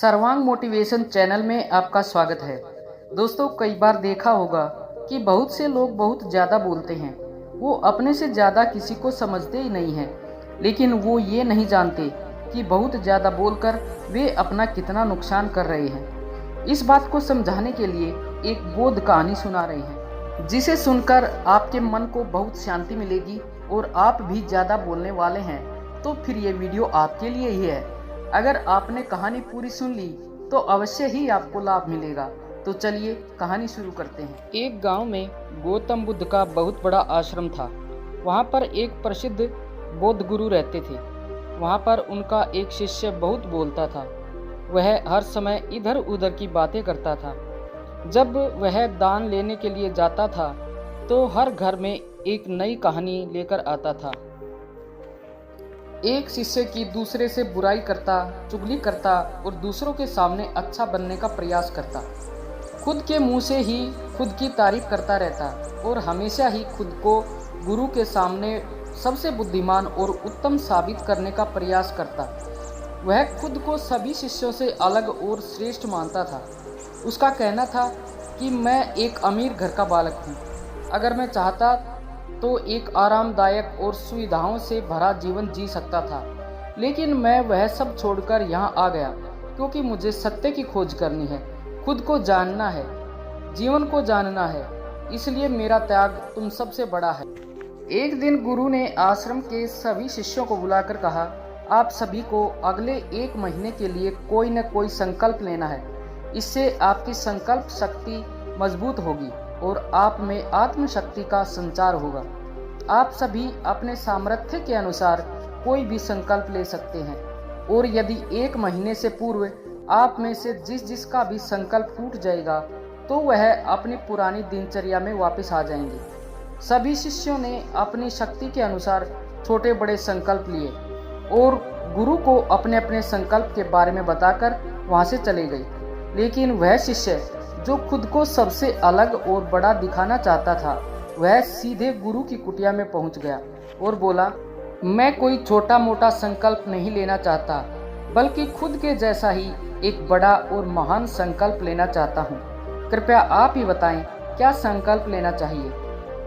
सर्वांग motivation channel में आपका स्वागत है। दोस्तों, कई बार देखा होगा कि बहुत से लोग बहुत ज़्यादा बोलते हैं। वो अपने से ज़्यादा किसी को समझते ही नहीं हैं, लेकिन वो ये नहीं जानते कि बहुत ज़्यादा बोलकर वे अपना कितना नुकसान कर रहे हैं। इस बात को समझाने के लिए एक बोध कहानी सुना रहे हैं, जिसे सुनकर आपके मन को बहुत शांति मिलेगी और आप भी ज़्यादा बोलने वाले हैं तो फिर ये वीडियो आपके लिए ही है। अगर आपने कहानी पूरी सुन ली तो अवश्य ही आपको लाभ मिलेगा। तो चलिए कहानी शुरू करते हैं। एक गांव में गौतम बुद्ध का बहुत बड़ा आश्रम था। वहां पर एक प्रसिद्ध बौद्ध गुरु रहते थे। वहां पर उनका एक शिष्य बहुत बोलता था। वह हर समय इधर उधर की बातें करता था। जब वह दान लेने के लिए जाता था तो हर घर में एक नई कहानी लेकर आता था। एक शिष्य की दूसरे से बुराई करता, चुगली करता और दूसरों के सामने अच्छा बनने का प्रयास करता। खुद के मुंह से ही खुद की तारीफ करता रहता और हमेशा ही खुद को गुरु के सामने सबसे बुद्धिमान और उत्तम साबित करने का प्रयास करता। वह खुद को सभी शिष्यों से अलग और श्रेष्ठ मानता था। उसका कहना था कि मैं एक अमीर घर का बालक हूँ। अगर मैं चाहता तो एक आरामदायक और सुविधाओं से भरा जीवन जी सकता था, लेकिन मैं वह सब छोड़कर यहाँ आ गया क्योंकि मुझे सत्य की खोज करनी है, खुद को जानना है, जीवन को जानना है। इसलिए मेरा त्याग तुम सबसे बड़ा है। एक दिन गुरु ने आश्रम के सभी शिष्यों को बुलाकर कहा, आप सभी को अगले 1 महीने के लिए कोई न कोई संकल्प लेना है। इससे आपकी संकल्प शक्ति मजबूत होगी और आप में आत्मशक्ति का संचार होगा। आप सभी अपने सामर्थ्य के अनुसार कोई भी संकल्प ले सकते हैं और यदि 1 महीने से पूर्व आप में से जिसका भी संकल्प टूट जाएगा तो वह अपनी पुरानी दिनचर्या में वापस आ जाएंगे। सभी शिष्यों ने अपनी शक्ति के अनुसार छोटे बड़े संकल्प लिए और गुरु को अपने अपने संकल्प के बारे में बताकर वहां से चले गए। लेकिन वह शिष्य जो खुद को सबसे अलग और बड़ा दिखाना चाहता था, वह सीधे गुरु की कुटिया में पहुंच गया और बोला, मैं कोई छोटा मोटा संकल्प नहीं लेना चाहता, बल्कि खुद के जैसा ही एक बड़ा और महान संकल्प लेना चाहता हूं। कृपया आप ही बताएं क्या संकल्प लेना चाहिए।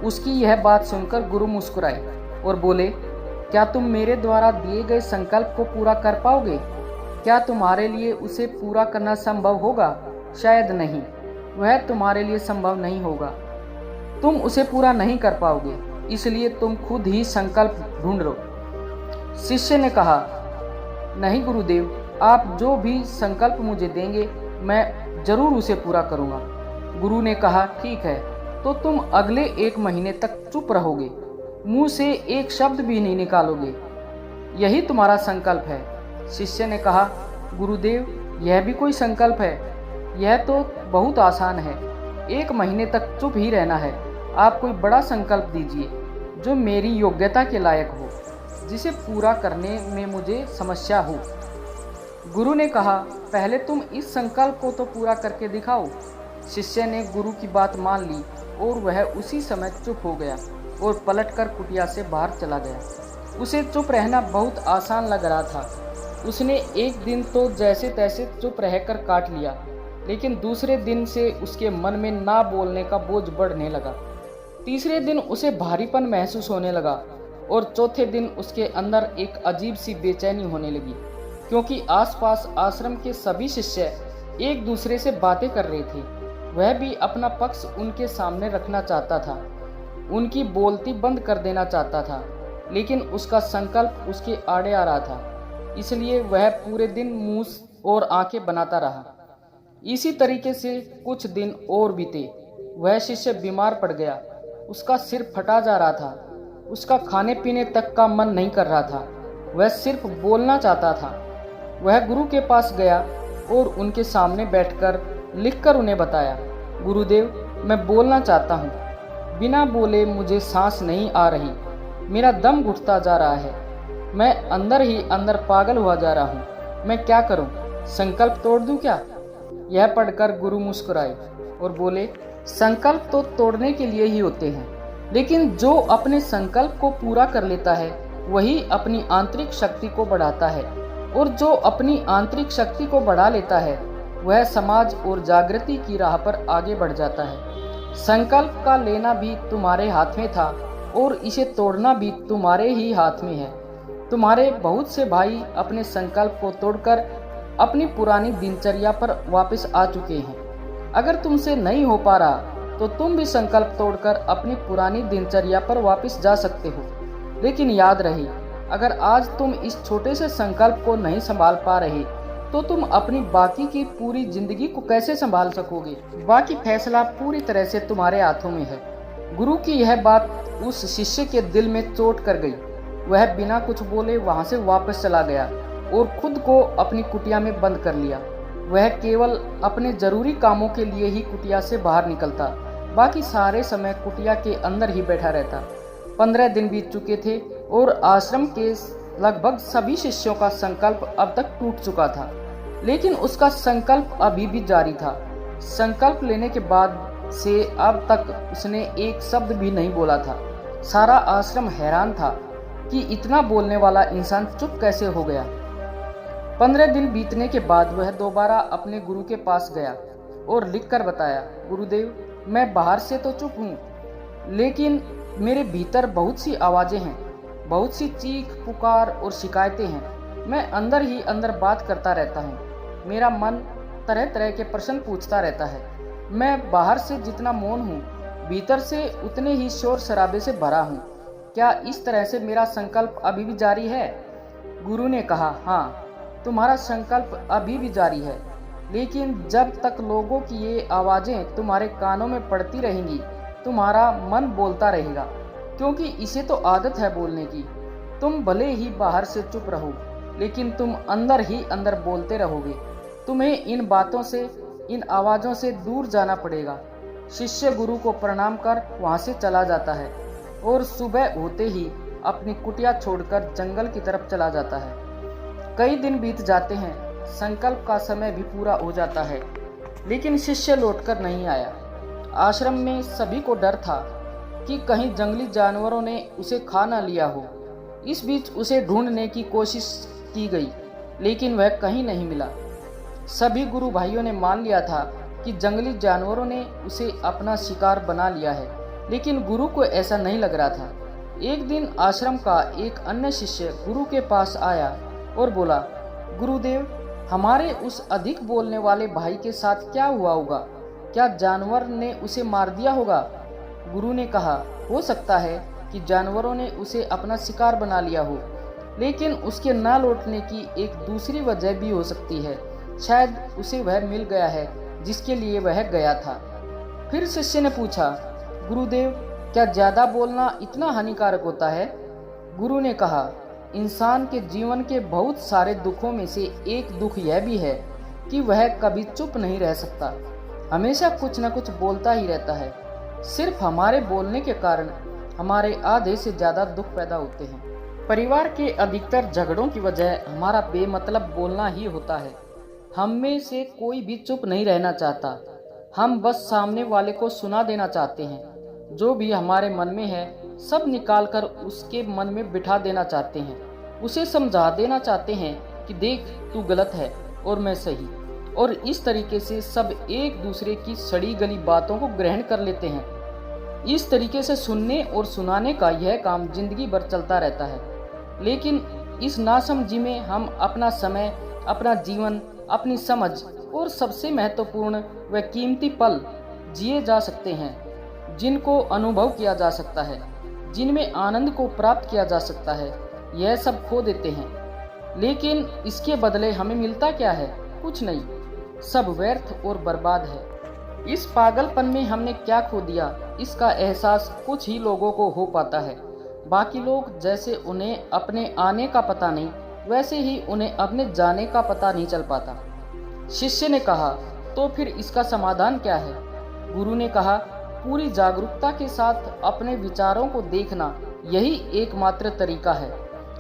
उसकी यह बात सुनकर गुरु मुस्कुराए और बोले, क्या तुम मेरे द्वारा दिए गए संकल्प को पूरा कर पाओगे? क्या तुम्हारे लिए उसे पूरा करना संभव होगा? शायद नहीं, वह तुम्हारे लिए संभव नहीं होगा। तुम उसे पूरा नहीं कर पाओगे, इसलिए तुम खुद ही संकल्प ढूंढ लो। शिष्य ने कहा, नहीं गुरुदेव, आप जो भी संकल्प मुझे देंगे मैं जरूर उसे पूरा करूंगा। गुरु ने कहा, ठीक है, तो तुम अगले 1 महीने तक चुप रहोगे, मुंह से एक शब्द भी नहीं निकालोगे। यही तुम्हारा संकल्प है। शिष्य ने कहा, गुरुदेव, यह भी कोई संकल्प है? यह तो बहुत आसान है। 1 महीने तक चुप ही रहना है। आप कोई बड़ा संकल्प दीजिए जो मेरी योग्यता के लायक हो, जिसे पूरा करने में मुझे समस्या हो। गुरु ने कहा, पहले तुम इस संकल्प को तो पूरा करके दिखाओ। शिष्य ने गुरु की बात मान ली और वह उसी समय चुप हो गया और पलटकर कुटिया से बाहर चला गया। उसे चुप रहना बहुत आसान लग रहा था। उसने एक दिन तो जैसे तैसे चुप रहकर काट लिया, लेकिन दूसरे दिन से उसके मन में ना बोलने का बोझ बढ़ने लगा। तीसरे दिन उसे भारीपन महसूस होने लगा और चौथे दिन उसके अंदर एक अजीब सी बेचैनी होने लगी, क्योंकि आसपास आश्रम के सभी शिष्य एक दूसरे से बातें कर रहे थे। वह भी अपना पक्ष उनके सामने रखना चाहता था, उनकी बोलती बंद कर देना चाहता था, लेकिन उसका संकल्प उसके आड़े आ रहा था। इसलिए वह पूरे दिन मुंह और आंखें बनाता रहा। इसी तरीके से कुछ दिन और बीते। वह शिष्य बीमार पड़ गया। उसका सिर फटा जा रहा था। उसका खाने पीने तक का मन नहीं कर रहा था। वह सिर्फ बोलना चाहता था। वह गुरु के पास गया और उनके सामने बैठकर लिखकर उन्हें बताया, गुरुदेव, मैं बोलना चाहता हूँ। बिना बोले मुझे सांस नहीं आ रही। मेरा दम घुटता जा रहा है। मैं अंदर ही अंदर पागल हुआ जा रहा हूँ। मैं क्या करूँ? संकल्प तोड़ दूँ क्या? यह पढ़कर गुरु मुस्कुराए और बोले, संकल्प तो तोड़ने के लिए ही होते हैं, लेकिन जो अपने संकल्प को पूरा कर लेता है वही अपनी आंतरिक शक्ति को बढ़ाता है। और जो अपनी आंतरिक शक्ति को बढ़ा लेता है वह समाज और जागृति की राह पर आगे बढ़ जाता है। संकल्प का लेना भी तुम्हारे हाथ में था और इसे तोड़ना भी तुम्हारे ही हाथ में है। तुम्हारे बहुत से भाई अपने संकल्प को तोड़कर अपनी पुरानी दिनचर्या पर वापस आ चुके हैं। अगर तुमसे नहीं हो पा रहा तो तुम भी संकल्प तोड़कर अपनी पुरानी दिनचर्या पर वापस जा सकते हो। लेकिन याद रहे, अगर आज तुम इस छोटे से संकल्प को नहीं संभाल पा रहे तो तुम अपनी बाकी की पूरी जिंदगी को कैसे संभाल सकोगे। बाकी फैसला पूरी तरह से तुम्हारे हाथों में है। गुरु की यह बात उस शिष्य के दिल में चोट कर गई। वह बिना कुछ बोले वहां से वापस चला गया और खुद को अपनी कुटिया में बंद कर लिया। वह केवल अपने जरूरी कामों के लिए ही कुटिया से बाहर निकलता, बाकी सारे समय कुटिया के अंदर ही बैठा रहता। 15 दिन बीत चुके थे और आश्रम के लगभग सभी शिष्यों का संकल्प अब तक टूट चुका था, लेकिन उसका संकल्प अभी भी जारी था। संकल्प लेने के बाद से अब तक उसने एक शब्द भी नहीं बोला था। सारा आश्रम हैरान था कि इतना बोलने वाला इंसान चुप कैसे हो गया। 15 दिन बीतने के बाद वह दोबारा अपने गुरु के पास गया और लिखकर बताया, गुरुदेव, मैं बाहर से तो चुप हूँ, लेकिन मेरे भीतर बहुत सी आवाज़ें हैं, बहुत सी चीख पुकार और शिकायतें हैं। मैं अंदर ही अंदर बात करता रहता हूँ। मेरा मन तरह तरह के प्रश्न पूछता रहता है। मैं बाहर से जितना मौन हूँ, भीतर से उतने ही शोर शराबे से भरा हूँ। क्या इस तरह से मेरा संकल्प अभी भी जारी है? गुरु ने कहा, हाँ, तुम्हारा संकल्प अभी भी जारी है, लेकिन जब तक लोगों की ये आवाज़ें तुम्हारे कानों में पड़ती रहेंगी, तुम्हारा मन बोलता रहेगा, क्योंकि इसे तो आदत है बोलने की। तुम भले ही बाहर से चुप रहो, लेकिन तुम अंदर ही अंदर बोलते रहोगे। तुम्हें इन बातों से, इन आवाज़ों से दूर जाना पड़ेगा। शिष्य गुरु को प्रणाम कर वहाँ से चला जाता है और सुबह होते ही अपनी कुटिया छोड़कर जंगल की तरफ चला जाता है। कई दिन बीत जाते हैं, संकल्प का समय भी पूरा हो जाता है, लेकिन शिष्य लौटकर नहीं आया। आश्रम में सभी को डर था कि कहीं जंगली जानवरों ने उसे खा न लिया हो। इस बीच उसे ढूंढने की कोशिश की गई, लेकिन वह कहीं नहीं मिला। सभी गुरु भाइयों ने मान लिया था कि जंगली जानवरों ने उसे अपना शिकार बना लिया है, लेकिन गुरु को ऐसा नहीं लग रहा था। एक दिन आश्रम का एक अन्य शिष्य गुरु के पास आया और बोला, गुरुदेव, हमारे उस अधिक बोलने वाले भाई के साथ क्या हुआ होगा? क्या जानवर ने उसे मार दिया होगा? गुरु ने कहा, हो सकता है कि जानवरों ने उसे अपना शिकार बना लिया हो, लेकिन उसके ना लौटने की एक दूसरी वजह भी हो सकती है। शायद उसे वह मिल गया है जिसके लिए वह गया था। फिर शिष्य ने पूछा, गुरुदेव, क्या ज़्यादा बोलना इतना हानिकारक होता है? गुरु ने कहा, इंसान के जीवन के बहुत सारे दुखों में से एक दुख यह भी है कि वह कभी चुप नहीं रह सकता, हमेशा कुछ न कुछ बोलता ही रहता है। सिर्फ हमारे बोलने के कारण हमारे आधे से ज़्यादा दुख पैदा होते हैं। परिवार के अधिकतर झगड़ों की वजह हमारा बेमतलब बोलना ही होता है। हम में से कोई भी चुप नहीं रहना चाहता, हम बस सामने वाले को सुना देना चाहते हैं। जो भी हमारे मन में है सब निकालकर उसके मन में बिठा देना चाहते हैं। उसे समझा देना चाहते हैं कि देख, तू गलत है और मैं सही। और इस तरीके से सब एक दूसरे की सड़ी गली बातों को ग्रहण कर लेते हैं। इस तरीके से सुनने और सुनाने का यह काम जिंदगी भर चलता रहता है, लेकिन इस नासमझी में हम अपना समय, अपना जीवन, अपनी समझ और सबसे महत्वपूर्ण व कीमती पल जिए जा सकते हैं, जिनको अनुभव किया जा सकता है, जिनमें आनंद को प्राप्त किया जा सकता है, यह सब खो देते हैं। लेकिन इसके बदले हमें मिलता क्या है? कुछ नहीं, सब व्यर्थ और बर्बाद है। इस पागलपन में हमने क्या खो दिया, इसका एहसास कुछ ही लोगों को हो पाता है। बाकी लोग जैसे उन्हें अपने आने का पता नहीं, वैसे ही उन्हें अपने जाने का पता नहीं चल पाता। शिष्य ने कहा, तो फिर इसका समाधान क्या है? गुरु ने कहा, पूरी जागरूकता के साथ अपने विचारों को देखना, यही एकमात्र तरीका है।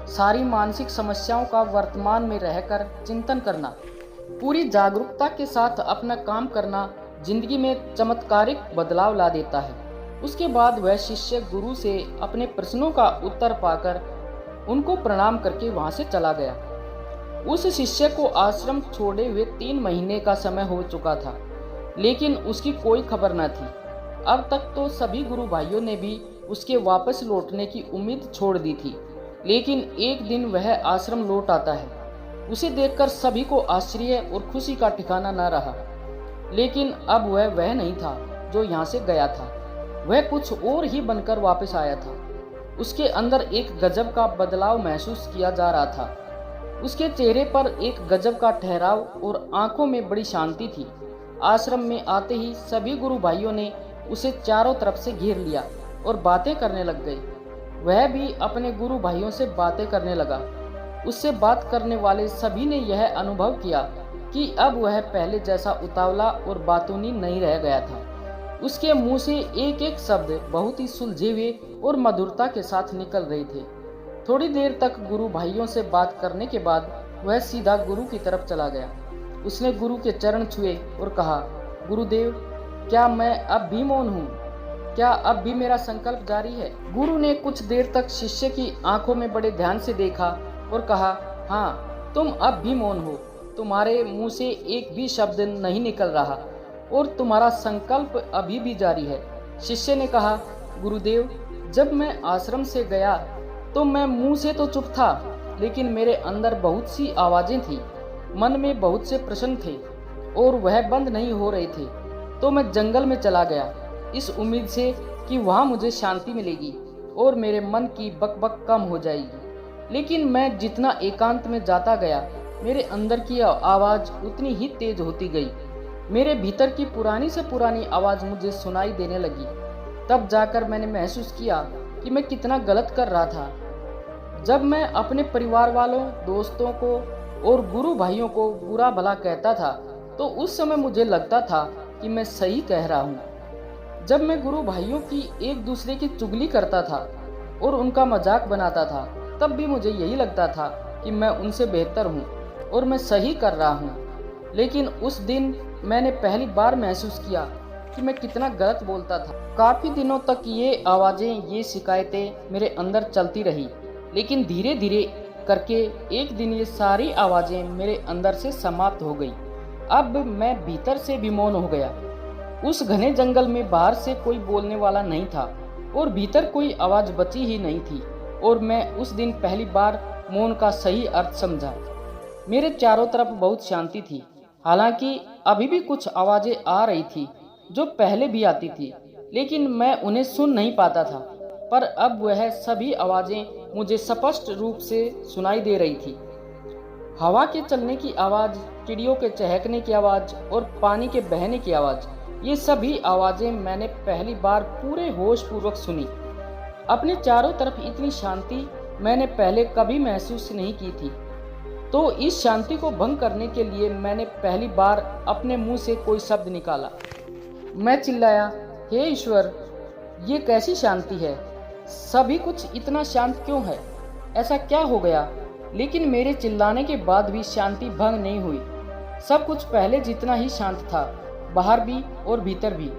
सारी मानसिक समस्याओं का वर्तमान में रहकर चिंतन करना, पूरी जागरूकता के साथ अपना काम करना जिंदगी में चमत्कारिक बदलाव ला देता है। उसके बाद वह शिष्य गुरु से अपने प्रश्नों का उत्तर पाकर उनको प्रणाम करके वहां से चला गया। उस शिष्य को आश्रम छोड़े हुए 3 महीने का समय हो चुका था, लेकिन उसकी कोई खबर न थी। अब तक तो सभी गुरु भाइयों ने भी उसके वापस लौटने की उम्मीद छोड़ दी थी, लेकिन एक दिन वह आश्रम लौट आता है। उसे देखकर सभी को आश्चर्य और खुशी का ठिकाना न रहा। लेकिन अब वह नहीं था जो यहाँ से गया था, वह कुछ और ही बनकर वापस आया था। उसके अंदर एक गजब का बदलाव महसूस किया जा रहा था। उसके चेहरे पर एक गजब का ठहराव और आंखों में बड़ी शांति थी। आश्रम में आते ही सभी गुरु भाइयों ने उसे चारों तरफ से घेर लिया और बातें करने लग गए। वह भी अपने गुरु भाइयों से बातें करने लगा। उससे बात करने वाले सभी ने यह अनुभव किया कि अब वह पहले जैसा उतावला और बातूनी नहीं रह गया था। उसके मुंह से एक एक शब्द बहुत ही सुलझे हुए और मधुरता के साथ निकल रहे थे। थोड़ी देर तक गुरु भाइयों से बात करने के बाद वह सीधा गुरु की तरफ चला गया। उसने गुरु के चरण छुए और कहा, गुरुदेव, क्या मैं अब भी मौन हूँ? क्या अब भी मेरा संकल्प जारी है? गुरु ने कुछ देर तक शिष्य की आंखों में बड़े ध्यान से देखा और कहा, हाँ, तुम अब भी मौन हो। तुम्हारे मुंह से एक भी शब्द नहीं निकल रहा और तुम्हारा संकल्प अभी भी जारी है। शिष्य ने कहा, गुरुदेव, जब मैं आश्रम से गया तो मैं मुंह से तो चुप था, लेकिन मेरे अंदर बहुत सी आवाजें थी। मन में बहुत से प्रश्न थे और वह बंद नहीं हो रहे थे। तो मैं जंगल में चला गया, इस उम्मीद से कि वहाँ मुझे शांति मिलेगी और मेरे मन की बकबक कम हो जाएगी। लेकिन मैं जितना एकांत में जाता गया, मेरे अंदर की आवाज़ उतनी ही तेज होती गई। मेरे भीतर की पुरानी से पुरानी आवाज़ मुझे सुनाई देने लगी। तब जाकर मैंने महसूस किया कि मैं कितना गलत कर रहा था। जब मैं अपने परिवार वालों, दोस्तों को और गुरु भाइयों को बुरा भला कहता था, तो उस समय मुझे लगता था कि मैं सही कह रहा हूँ। जब मैं गुरु भाइयों की एक दूसरे की चुगली करता था और उनका मजाक बनाता था, तब भी मुझे यही लगता था कि मैं उनसे बेहतर हूँ और मैं सही कर रहा हूँ। लेकिन उस दिन मैंने पहली बार महसूस किया कि मैं कितना गलत बोलता था। काफ़ी दिनों तक ये आवाज़ें, ये शिकायतें मेरे अंदर चलती रही, लेकिन धीरे धीरे करके एक दिन ये सारी आवाज़ें मेरे अंदर से समाप्त हो गई। अब मैं भीतर से भी मौन हो गया। उस घने जंगल में बाहर से कोई बोलने वाला नहीं था और भीतर कोई आवाज़ बची ही नहीं थी, और मैं उस दिन पहली बार मौन का सही अर्थ समझा। मेरे चारों तरफ बहुत शांति थी। हालांकि अभी भी कुछ आवाज़ें आ रही थी जो पहले भी आती थी, लेकिन मैं उन्हें सुन नहीं पाता था। पर अब वह सभी आवाज़ें मुझे स्पष्ट रूप से सुनाई दे रही थी। हवा के चलने की आवाज़, चिड़ियों के चहकने की आवाज़ और पानी के बहने की आवाज़, ये सभी आवाज़ें मैंने पहली बार पूरे होश पूर्वक सुनी। अपने चारों तरफ इतनी शांति मैंने पहले कभी महसूस नहीं की थी। तो इस शांति को भंग करने के लिए मैंने पहली बार अपने मुंह से कोई शब्द निकाला। मैं चिल्लाया, हे ईश्वर, ये कैसी शांति है? सभी कुछ इतना शांत क्यों है? ऐसा क्या हो गया? लेकिन मेरे चिल्लाने के बाद भी शांति भंग नहीं हुई। सब कुछ पहले जितना ही शांत था, बाहर भी और भीतर भी।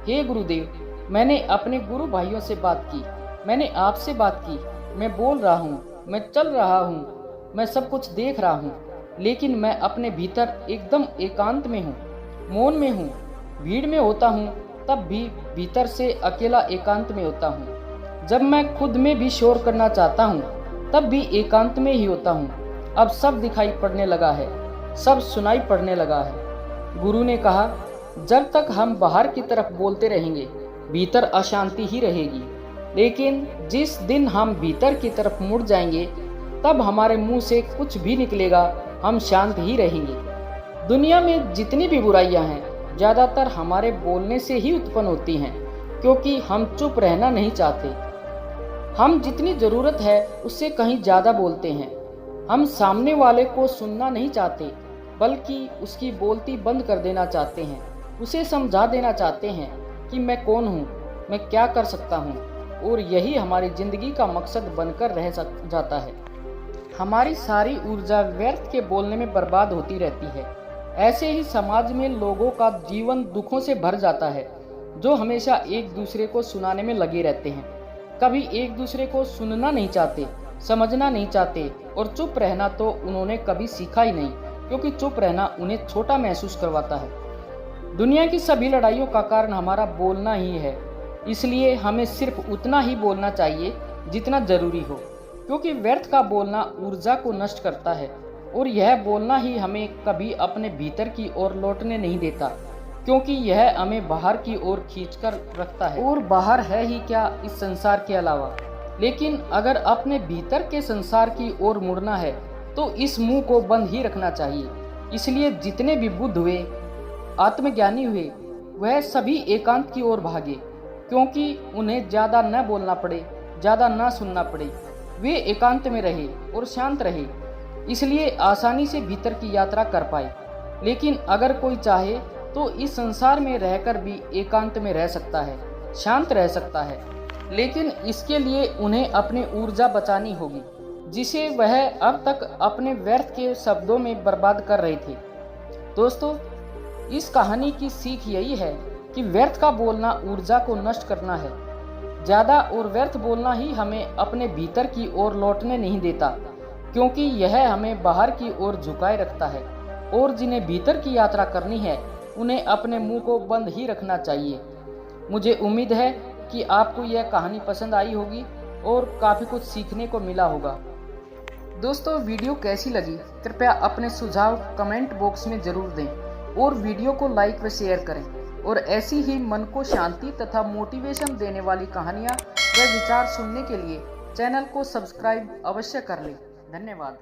हे गुरुदेव, मैंने अपने गुरु भाइयों से बात की, मैंने आपसे बात की, मैं बोल रहा हूँ, मैं चल रहा हूँ, मैं सब कुछ देख रहा हूँ, लेकिन मैं अपने भीतर एकदम एकांत में हूँ, मौन में हूँ। भीड़ में होता हूँ तब भी भीतर से अकेला एकांत में होता हूँ। जब मैं खुद में भी शोर करना चाहता हूँ तब भी एकांत में ही होता हूँ। अब सब दिखाई पड़ने लगा है, सब सुनाई पड़ने लगा है। गुरु ने कहा, जब तक हम बाहर की तरफ बोलते रहेंगे भीतर अशांति ही रहेगी, लेकिन जिस दिन हम भीतर की तरफ मुड़ जाएंगे तब हमारे मुंह से कुछ भी निकलेगा, हम शांत ही रहेंगे। दुनिया में जितनी भी बुराइयां हैं ज़्यादातर हमारे बोलने से ही उत्पन्न होती हैं, क्योंकि हम चुप रहना नहीं चाहते। हम जितनी ज़रूरत है उससे कहीं ज़्यादा बोलते हैं। हम सामने वाले को सुनना नहीं चाहते, बल्कि उसकी बोलती बंद कर देना चाहते हैं। उसे समझा देना चाहते हैं कि मैं कौन हूँ, मैं क्या कर सकता हूँ, और यही हमारी ज़िंदगी का मकसद बनकर रह जाता है। हमारी सारी ऊर्जा व्यर्थ के बोलने में बर्बाद होती रहती है। ऐसे ही समाज में लोगों का जीवन दुखों से भर जाता है, जो हमेशा एक दूसरे को सुनाने में लगे रहते हैं, कभी एक दूसरे को सुनना नहीं चाहते, समझना नहीं चाहते और चुप रहना तो उन्होंने कभी सीखा ही नहीं, क्योंकि चुप रहना उन्हें छोटा महसूस करवाता है। दुनिया की सभी लड़ाइयों का कारण हमारा बोलना ही है, इसलिए हमें सिर्फ उतना ही बोलना चाहिए जितना जरूरी हो, क्योंकि व्यर्थ का बोलना ऊर्जा को नष्ट करता है और यह बोलना ही हमें कभी अपने भीतर की ओर लौटने नहीं देता, क्योंकि यह हमें बाहर की ओर खींचकर रखता है। और बाहर है ही क्या इस संसार के अलावा। लेकिन अगर अपने भीतर के संसार की ओर मुड़ना है तो इस मुंह को बंद ही रखना चाहिए। इसलिए जितने भी बुद्ध हुए, आत्मज्ञानी हुए, वह सभी एकांत की ओर भागे, क्योंकि उन्हें ज़्यादा न बोलना पड़े, ज़्यादा न सुनना पड़े। वे एकांत में रहे और शांत रहे, इसलिए आसानी से भीतर की यात्रा कर पाए। लेकिन अगर कोई चाहे तो इस संसार में रहकर भी एकांत में रह सकता है, शांत रह सकता है, लेकिन इसके लिए उन्हें अपनी ऊर्जा बचानी होगी, जिसे वह अब तक अपने व्यर्थ के शब्दों में बर्बाद कर रहे थे। दोस्तों, इस कहानी की सीख यही है कि व्यर्थ का बोलना ऊर्जा को नष्ट करना है। ज़्यादा और व्यर्थ बोलना ही हमें अपने भीतर की ओर लौटने नहीं देता, क्योंकि यह हमें बाहर की ओर झुकाए रखता है। और जिन्हें भीतर की यात्रा करनी है उन्हें अपने मुंह को बंद ही रखना चाहिए। मुझे उम्मीद है कि आपको यह कहानी पसंद आई होगी और काफ़ी कुछ सीखने को मिला होगा। दोस्तों, वीडियो कैसी लगी कृपया अपने सुझाव कमेंट बॉक्स में ज़रूर दें और वीडियो को लाइक व शेयर करें। और ऐसी ही मन को शांति तथा मोटिवेशन देने वाली कहानियाँ व विचार सुनने के लिए चैनल को सब्सक्राइब अवश्य कर लें। धन्यवाद।